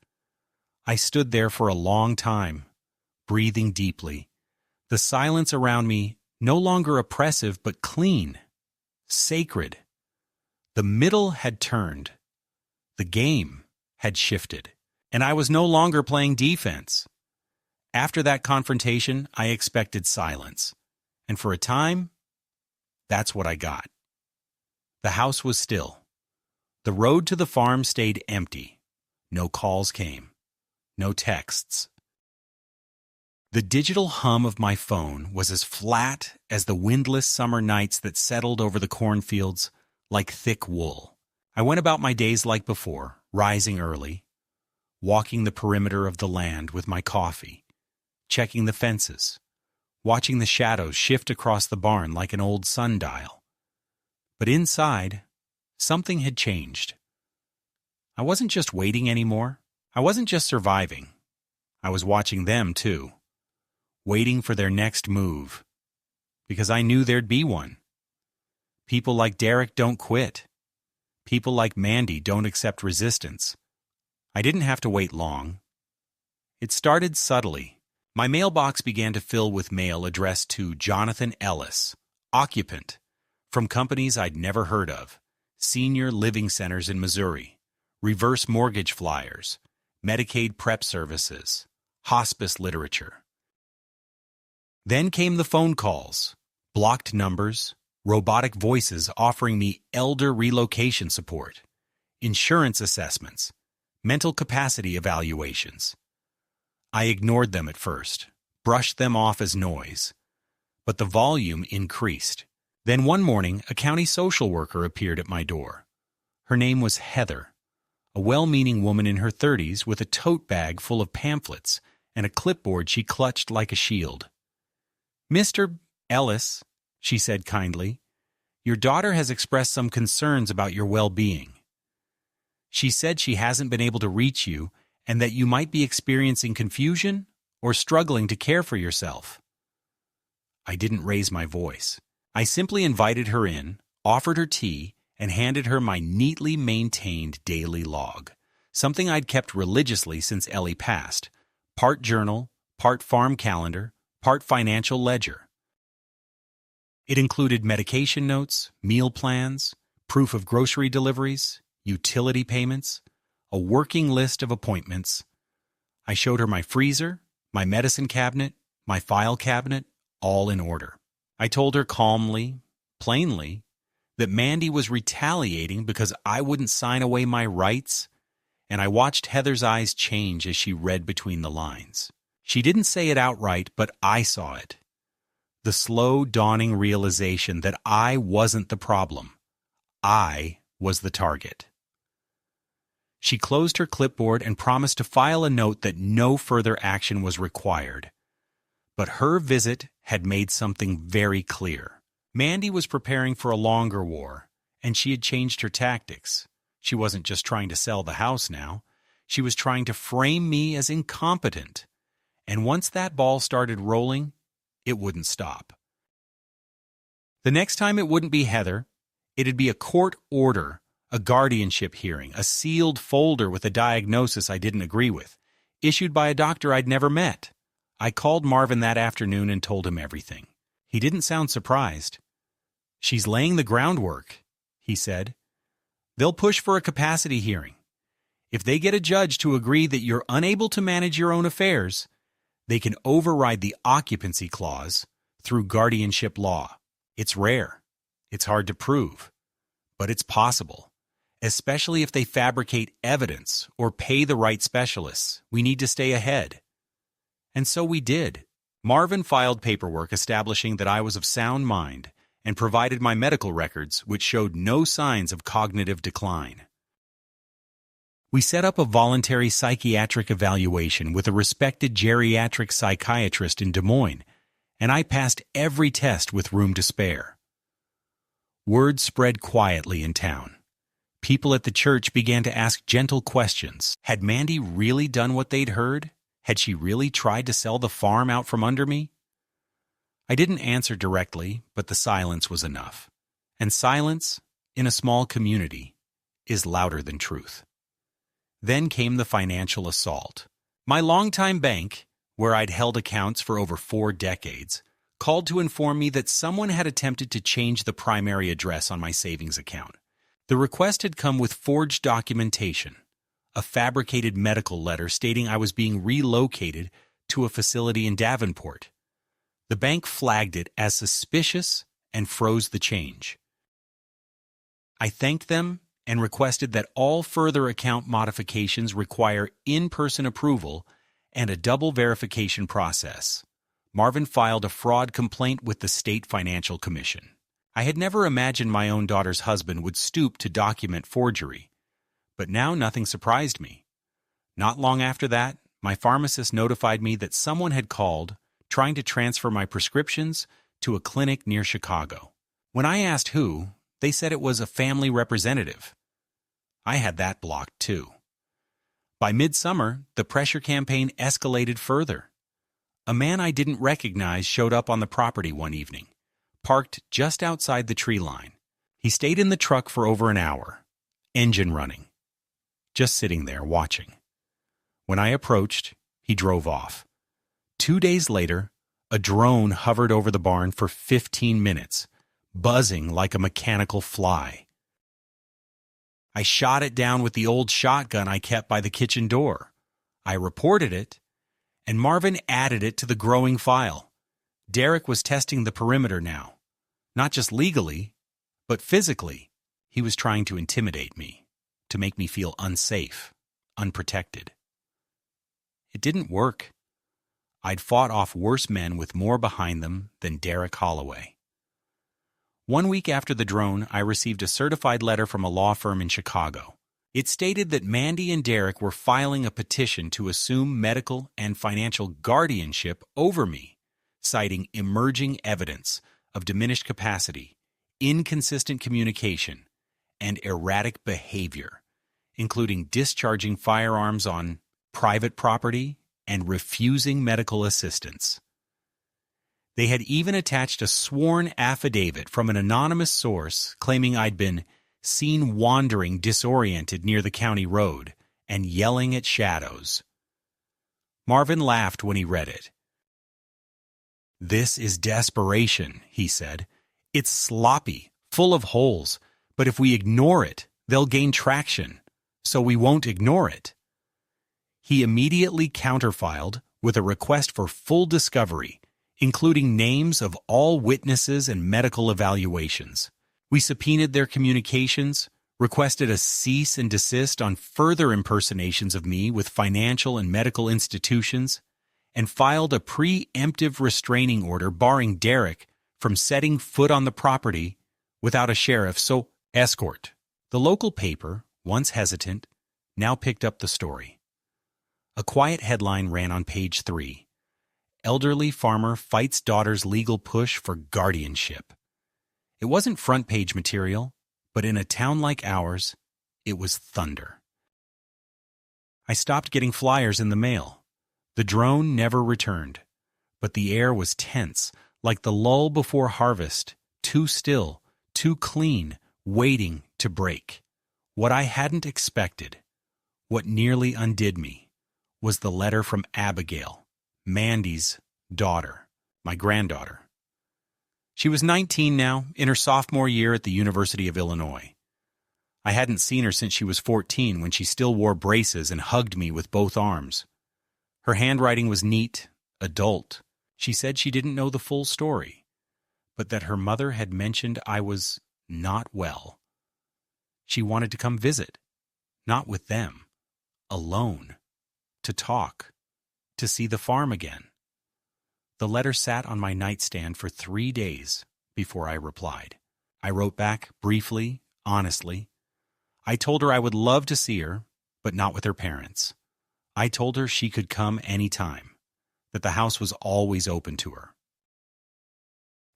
I stood there for a long time, breathing deeply. The silence around me no longer oppressive but clean, sacred. The middle had turned. The game had shifted, and I was no longer playing defense. After that confrontation, I expected silence, and for a time, that's what I got. The house was still. The road to the farm stayed empty. No calls came. No texts. The digital hum of my phone was as flat as the windless summer nights that settled over the cornfields like thick wool. I went about my days like before, rising early, walking the perimeter of the land with my coffee, checking the fences, watching the shadows shift across the barn like an old sundial. But inside, something had changed. I wasn't just waiting anymore. I wasn't just surviving. I was watching them, too, waiting for their next move, because I knew there'd be one. People like Derek don't quit. People like Mandy don't accept resistance. I didn't have to wait long. It started subtly. My mailbox began to fill with mail addressed to Jonathan Ellis, occupant, from companies I'd never heard of, senior living centers in Missouri, reverse mortgage flyers, Medicaid prep services, hospice literature. Then came the phone calls, blocked numbers, robotic voices offering me elder relocation support, insurance assessments, mental capacity evaluations. I ignored them at first, brushed them off as noise, but the volume increased. Then one morning, a county social worker appeared at my door. Her name was Heather, a well-meaning woman in her 30s with a tote bag full of pamphlets and a clipboard she clutched like a shield. "Mr. Ellis," she said kindly, "your daughter has expressed some concerns about your well-being. She said she hasn't been able to reach you and that you might be experiencing confusion or struggling to care for yourself." I didn't raise my voice. I simply invited her in, offered her tea, and handed her my neatly maintained daily log, something I'd kept religiously since Ellie passed, part journal, part farm calendar, part financial ledger. It included medication notes, meal plans, proof of grocery deliveries, utility payments, a working list of appointments. I showed her my freezer, my medicine cabinet, my file cabinet, all in order. I told her calmly, plainly, that Mandy was retaliating because I wouldn't sign away my rights, and I watched Heather's eyes change as she read between the lines. She didn't say it outright, but I saw it. The slow dawning realization that I wasn't the problem. I was the target. She closed her clipboard and promised to file a note that no further action was required. But her visit had made something very clear. Mandy was preparing for a longer war, and she had changed her tactics. She wasn't just trying to sell the house now. She was trying to frame me as incompetent. And once that ball started rolling, it wouldn't stop. The next time it wouldn't be Heather. It'd be a court order, a guardianship hearing, a sealed folder with a diagnosis I didn't agree with, issued by a doctor I'd never met. I called Marvin that afternoon and told him everything. He didn't sound surprised. "She's laying the groundwork," he said. "They'll push for a capacity hearing. If they get a judge to agree that you're unable to manage your own affairs, they can override the occupancy clause through guardianship law. It's rare. It's hard to prove. But it's possible, especially if they fabricate evidence or pay the right specialists. We need to stay ahead." And so we did. Marvin filed paperwork establishing that I was of sound mind and provided my medical records, which showed no signs of cognitive decline. We set up a voluntary psychiatric evaluation with a respected geriatric psychiatrist in Des Moines, and I passed every test with room to spare. Word spread quietly in town. People at the church began to ask gentle questions. Had Mandy really done what they'd heard? Had she really tried to sell the farm out from under me? I didn't answer directly, but the silence was enough. And silence, in a small community, is louder than truth. Then came the financial assault. My longtime bank, where I'd held accounts for over 4 decades, called to inform me that someone had attempted to change the primary address on my savings account. The request had come with forged documentation, a fabricated medical letter stating I was being relocated to a facility in Davenport. The bank flagged it as suspicious and froze the change. I thanked them and requested that all further account modifications require in-person approval and a double verification process. Marvin filed a fraud complaint with the State Financial Commission. I had never imagined my own daughter's husband would stoop to document forgery, but now nothing surprised me. Not long after that, my pharmacist notified me that someone had called trying to transfer my prescriptions to a clinic near Chicago. When I asked who, they said it was a family representative. I had that blocked too. By midsummer, the pressure campaign escalated further. A man I didn't recognize showed up on the property one evening, parked just outside the tree line. He stayed in the truck for over an hour, engine running, just sitting there watching. When I approached, he drove off. 2 days later, a drone hovered over the barn for 15 minutes, buzzing like a mechanical fly. I shot it down with the old shotgun I kept by the kitchen door. I reported it, and Marvin added it to the growing file. Derek was testing the perimeter now. Not just legally, but physically. He was trying to intimidate me, to make me feel unsafe, unprotected. It didn't work. I'd fought off worse men with more behind them than Derek Holloway. 1 week after the drone, I received a certified letter from a law firm in Chicago. It stated that Mandy and Derek were filing a petition to assume medical and financial guardianship over me, citing emerging evidence of diminished capacity, inconsistent communication, and erratic behavior, including discharging firearms on private property and refusing medical assistance. They had even attached a sworn affidavit from an anonymous source claiming I'd been seen wandering disoriented near the county road and yelling at shadows. Marvin laughed when he read it. "This is desperation," he said. "It's sloppy, full of holes, but if we ignore it, they'll gain traction, so we won't ignore it." He immediately counterfiled with a request for full discovery, including names of all witnesses and medical evaluations. We subpoenaed their communications, requested a cease and desist on further impersonations of me with financial and medical institutions, and filed a preemptive restraining order barring Derek from setting foot on the property without a sheriff's escort. The local paper, once hesitant, now picked up the story. A quiet headline ran on page 3. Elderly farmer fights daughter's legal push for guardianship. It wasn't front-page material, but in a town like ours, it was thunder. I stopped getting flyers in the mail. The drone never returned, but the air was tense, like the lull before harvest, too still, too clean, waiting to break. What I hadn't expected, what nearly undid me, was the letter from Abigail, Mandy's daughter, my granddaughter. She was 19 now, in her sophomore year at the University of Illinois. I hadn't seen her since she was 14, when she still wore braces and hugged me with both arms. Her handwriting was neat, adult. She said she didn't know the full story, but that her mother had mentioned I was not well. She wanted to come visit, not with them, alone, to talk, to see the farm again. The letter sat on my nightstand for 3 days, before I replied. I wrote back briefly, honestly. I told her I would love to see her, but not with her parents. I told her she could come anytime, that the house was always open to her.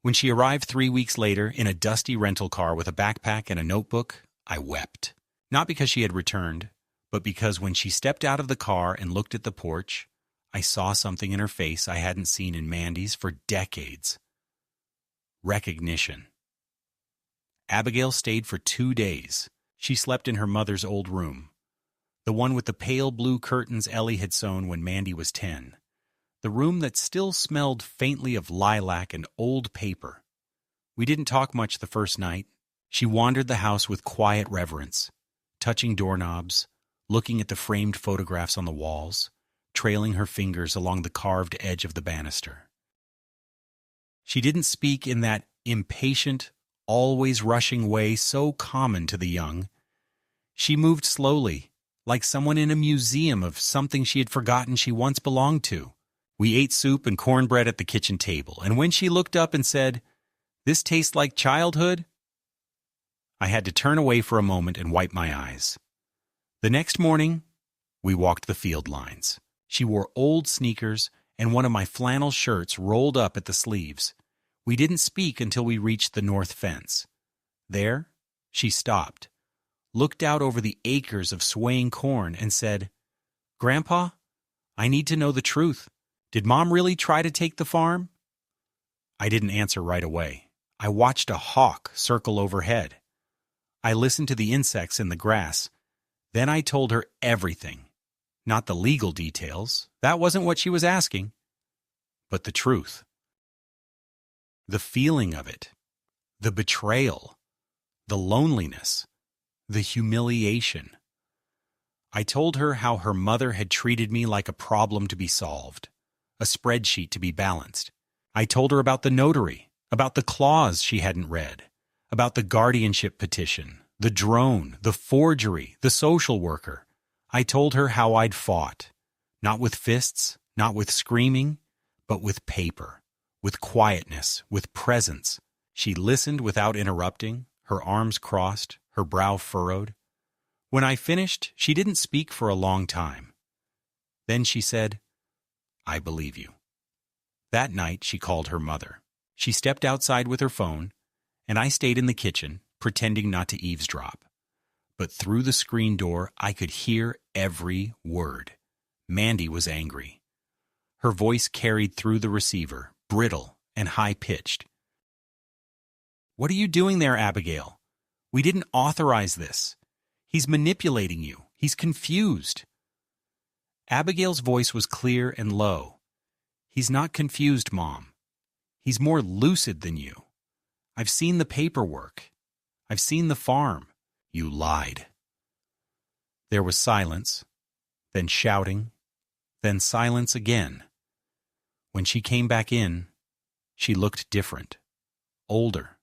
When she arrived 3 weeks later in a dusty rental car with a backpack and a notebook, I wept. Not because she had returned, but because when she stepped out of the car and looked at the porch, I saw something in her face I hadn't seen in Mandy's for decades. Recognition. Abigail stayed for 2 days. She slept in her mother's old room, the one with the pale blue curtains Ellie had sewn when Mandy was 10. The room that still smelled faintly of lilac and old paper. We didn't talk much the first night. She wandered the house with quiet reverence, touching doorknobs, looking at the framed photographs on the walls, trailing her fingers along the carved edge of the banister. She didn't speak in that impatient, always rushing way so common to the young. She moved slowly, like someone in a museum of something she had forgotten she once belonged to. We ate soup and cornbread at the kitchen table, and when she looked up and said, "This tastes like childhood," I had to turn away for a moment and wipe my eyes. The next morning, we walked the field lines. She wore old sneakers and one of my flannel shirts rolled up at the sleeves. We didn't speak until we reached the north fence. There, she stopped, looked out over the acres of swaying corn, and said, "Grandpa, I need to know the truth. Did Mom really try to take the farm?" I didn't answer right away. I watched a hawk circle overhead. I listened to the insects in the grass. Then I told her everything. Not the legal details. That wasn't what she was asking. But the truth. The feeling of it. The betrayal. The loneliness. The humiliation. I told her how her mother had treated me like a problem to be solved, a spreadsheet to be balanced. I told her about the notary, about the clause she hadn't read, about the guardianship petition, the drone, the forgery, the social worker. I told her how I'd fought, not with fists, not with screaming, but with paper, with quietness, with presence. She listened without interrupting, her arms crossed, her brow furrowed. When I finished, she didn't speak for a long time. Then she said, "I believe you." That night, she called her mother. She stepped outside with her phone, and I stayed in the kitchen, pretending not to eavesdrop. But through the screen door, I could hear every word. Mandy was angry. Her voice carried through the receiver, brittle and high-pitched. "What are you doing there, Abigail? We didn't authorize this. He's manipulating you. He's confused." Abigail's voice was clear and low. "He's not confused, Mom. He's more lucid than you. I've seen the paperwork. I've seen the farm. You lied." There was silence, then shouting, then silence again. When she came back in, she looked different, older,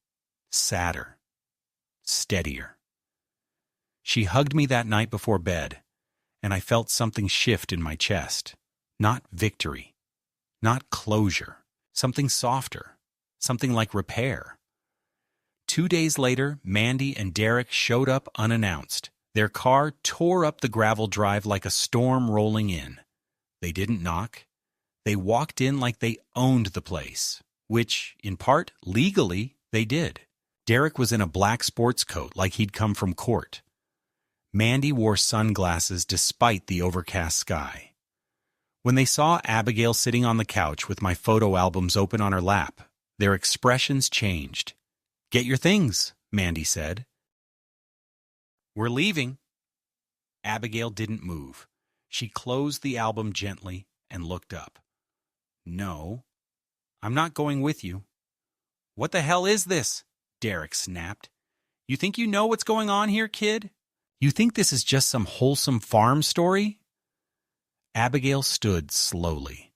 sadder, steadier. She hugged me that night before bed, and I felt something shift in my chest. Not victory, not closure, something softer, something like repair. 2 days later, Mandy and Derek showed up unannounced. Their car tore up the gravel drive like a storm rolling in. They didn't knock. They walked in like they owned the place, which, in part, legally, they did. Derek was in a black sports coat like he'd come from court. Mandy wore sunglasses despite the overcast sky. When they saw Abigail sitting on the couch with my photo albums open on her lap, their expressions changed. "Get your things," Mandy said. "We're leaving." Abigail didn't move. She closed the album gently and looked up. "No, I'm not going with you." "What the hell is this?" Derek snapped. "You think you know what's going on here, kid? You think this is just some wholesome farm story?" Abigail stood slowly.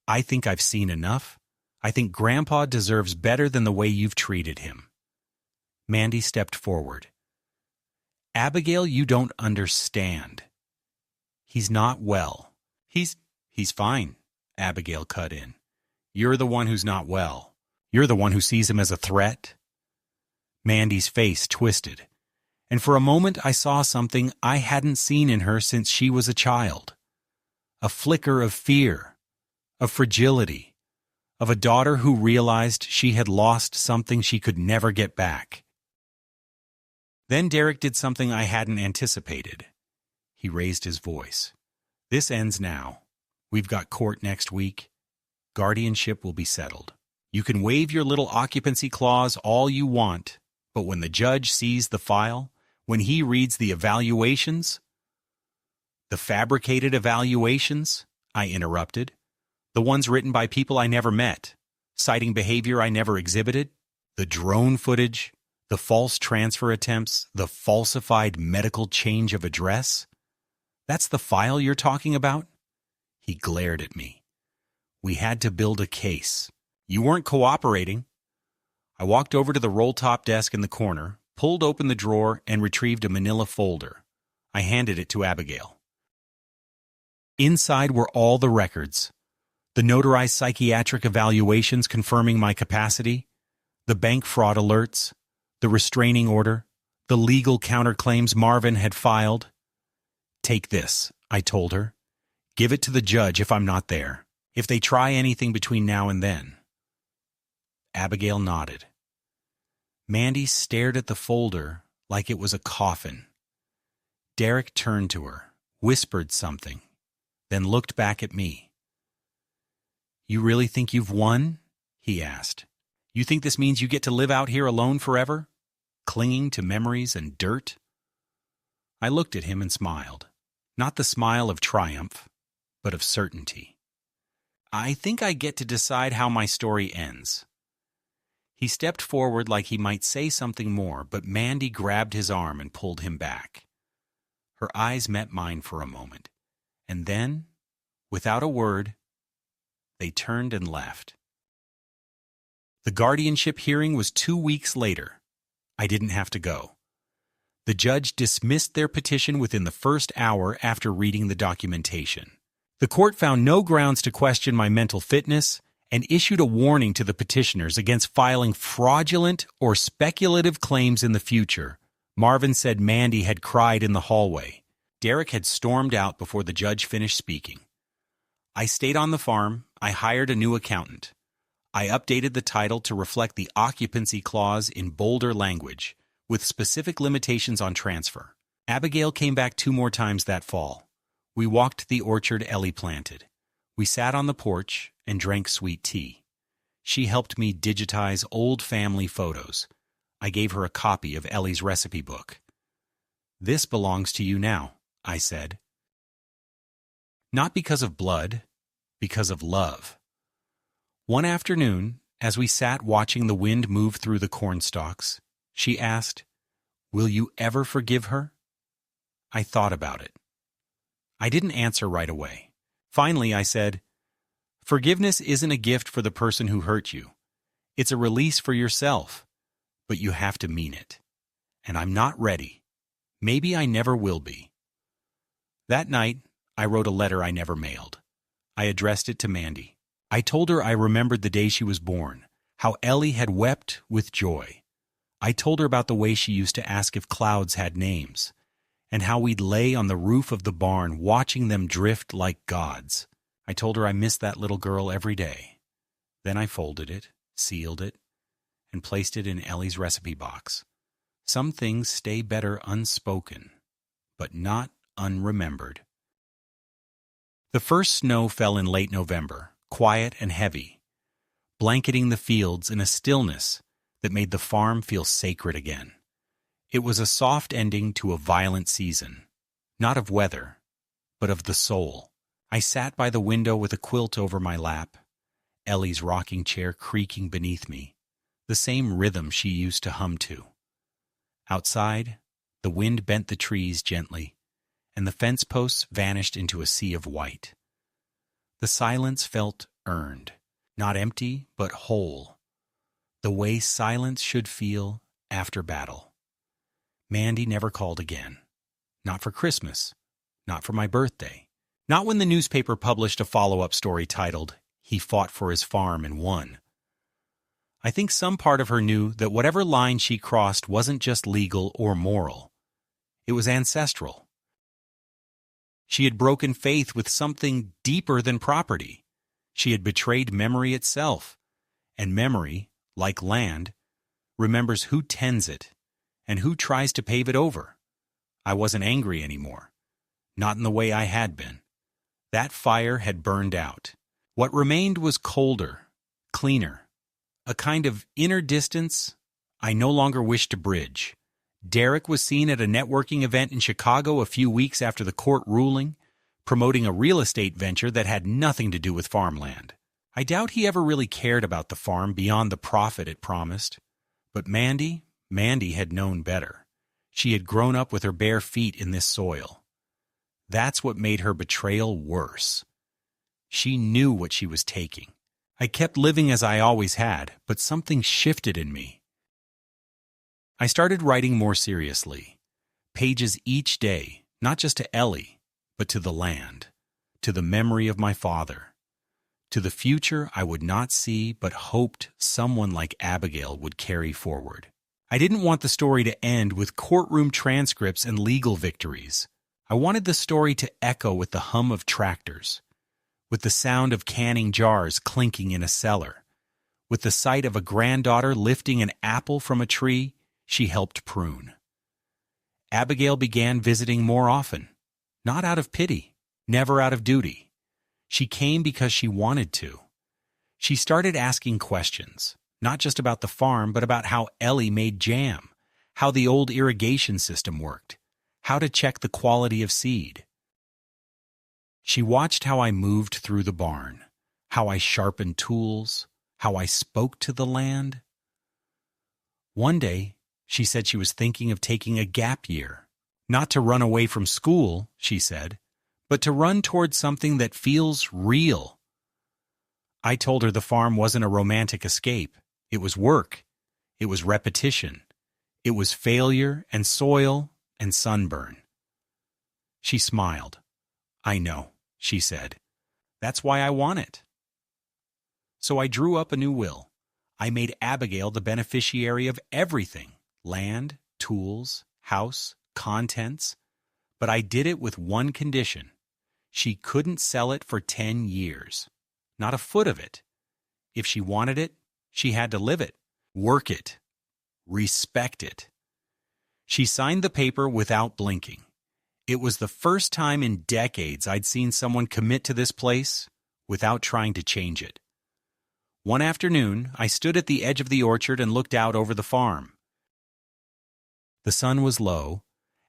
"I think I've seen enough. I think Grandpa deserves better than the way you've treated him." Mandy stepped forward. "Abigail, you don't understand. He's not well." He's fine," Abigail cut in. "You're the one who's not well. You're the one who sees him as a threat." Mandy's face twisted, and for a moment I saw something I hadn't seen in her since she was a child. A flicker of fear, of fragility, of a daughter who realized she had lost something she could never get back. Then Derek did something I hadn't anticipated. He raised his voice. "This ends now. We've got court next week. Guardianship will be settled. You can waive your little occupancy clause all you want, but when the judge sees the file, when he reads the evaluations—" "The fabricated evaluations," I interrupted. "The ones written by people I never met, citing behavior I never exhibited, the drone footage, the false transfer attempts, the falsified medical change of address. That's the file you're talking about?" He glared at me. "We had to build a case. You weren't cooperating." I walked over to the roll-top desk in the corner, pulled open the drawer, and retrieved a manila folder. I handed it to Abigail. Inside were all the records. The notarized psychiatric evaluations confirming my capacity, the bank fraud alerts, the restraining order, the legal counterclaims Marvin had filed. "Take this," I told her. "Give it to the judge if I'm not there, if they try anything between now and then." Abigail nodded. Mandy stared at the folder like it was a coffin. Derek turned to her, whispered something, then looked back at me. "You really think you've won?" he asked. "You think this means you get to live out here alone forever, clinging to memories and dirt?" I looked at him and smiled, not the smile of triumph, but of certainty. "I think I get to decide how my story ends." He stepped forward like he might say something more, but Mandy grabbed his arm and pulled him back. Her eyes met mine for a moment, and then, without a word, they turned and left. The guardianship hearing was 2 weeks later. I didn't have to go. The judge dismissed their petition within the first hour after reading the documentation. The court found no grounds to question my mental fitness and issued a warning to the petitioners against filing fraudulent or speculative claims in the future. Marvin said Mandy had cried in the hallway. Derek had stormed out before the judge finished speaking. I stayed on the farm. I hired a new accountant. I updated the title to reflect the occupancy clause in bolder language, with specific limitations on transfer. Abigail came back 2 more times that fall. We walked the orchard Ellie planted. We sat on the porch and drank sweet tea. She helped me digitize old family photos. I gave her a copy of Ellie's recipe book. "This belongs to you now," I said. Not because of blood, because of love. One afternoon, as we sat watching the wind move through the cornstalks, she asked, "Will you ever forgive her?" I thought about it. I didn't answer right away. Finally, I said, "Forgiveness isn't a gift for the person who hurt you. It's a release for yourself, but you have to mean it. And I'm not ready. Maybe I never will be." That night, I wrote a letter I never mailed. I addressed it to Mandy. I told her I remembered the day she was born, how Ellie had wept with joy. I told her about the way she used to ask if clouds had names, and how we'd lay on the roof of the barn watching them drift like gods. I told her I missed that little girl every day. Then I folded it, sealed it, and placed it in Ellie's recipe box. Some things stay better unspoken, but not unremembered. The first snow fell in late November, quiet and heavy, blanketing the fields in a stillness that made the farm feel sacred again. It was a soft ending to a violent season, not of weather, but of the soul. I sat by the window with a quilt over my lap, Ellie's rocking chair creaking beneath me, the same rhythm she used to hum to. Outside, the wind bent the trees gently, and the fence posts vanished into a sea of white. The silence felt earned, not empty, but whole, the way silence should feel after battle. Mandy never called again. Not for Christmas, not for my birthday, not when the newspaper published a follow-up story titled, "He Fought for His Farm and Won." I think some part of her knew that whatever line she crossed wasn't just legal or moral. It was ancestral. She had broken faith with something deeper than property. She had betrayed memory itself. And memory, like land, remembers who tends it and who tries to pave it over. I wasn't angry anymore. Not in the way I had been. That fire had burned out. What remained was colder, cleaner, a kind of inner distance I no longer wished to bridge. Derek was seen at a networking event in Chicago a few weeks after the court ruling, promoting a real estate venture that had nothing to do with farmland. I doubt he ever really cared about the farm beyond the profit it promised. But Mandy had known better. She had grown up with her bare feet in this soil. That's what made her betrayal worse. She knew what she was taking. I kept living as I always had, but something shifted in me. I started writing more seriously. Pages each day, not just to Ellie, but to the land, to the memory of my father, to the future I would not see but hoped someone like Abigail would carry forward. I didn't want the story to end with courtroom transcripts and legal victories. I wanted the story to echo with the hum of tractors, with the sound of canning jars clinking in a cellar, with the sight of a granddaughter lifting an apple from a tree she helped prune. Abigail began visiting more often, not out of pity, never out of duty. She came because she wanted to. She started asking questions, not just about the farm, but about how Ellie made jam, how the old irrigation system worked, how to check the quality of seed. She watched how I moved through the barn, how I sharpened tools, how I spoke to the land. One day, she said she was thinking of taking a gap year, not to run away from school, she said, but to run towards something that feels real. I told her the farm wasn't a romantic escape. It was work. It was repetition. It was failure and soil and sunburn. She smiled. I know, she said. That's why I want it. So I drew up a new will. I made Abigail the beneficiary of everything: land, tools, house, contents. But I did it with one condition. She couldn't sell it for 10 years. Not a foot of it. If she wanted it, she had to live it, work it, respect it. She signed the paper without blinking. It was the first time in decades I'd seen someone commit to this place without trying to change it. One afternoon, I stood at the edge of the orchard and looked out over the farm. The sun was low,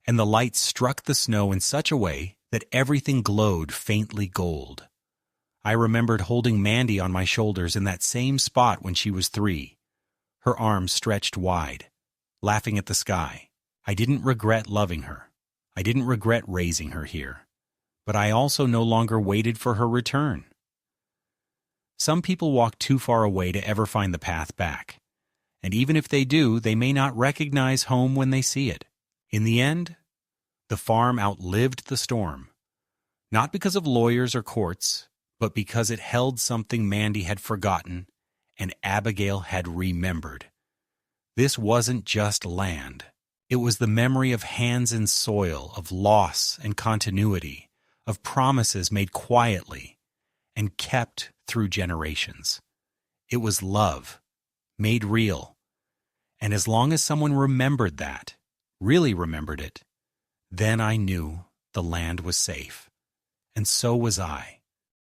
and the light struck the snow in such a way that everything glowed faintly gold. I remembered holding Mandy on my shoulders in that same spot when she was 3, her arms stretched wide, laughing at the sky. I didn't regret loving her. I didn't regret raising her here. But I also no longer waited for her return. Some people walk too far away to ever find the path back. And even if they do, they may not recognize home when they see it. In the end, the farm outlived the storm. Not because of lawyers or courts, but because it held something Mandy had forgotten and Abigail had remembered. This wasn't just land. It was the memory of hands in soil, of loss and continuity, of promises made quietly and kept through generations. It was love, made real. And as long as someone remembered that, really remembered it, then I knew the land was safe. And so was I.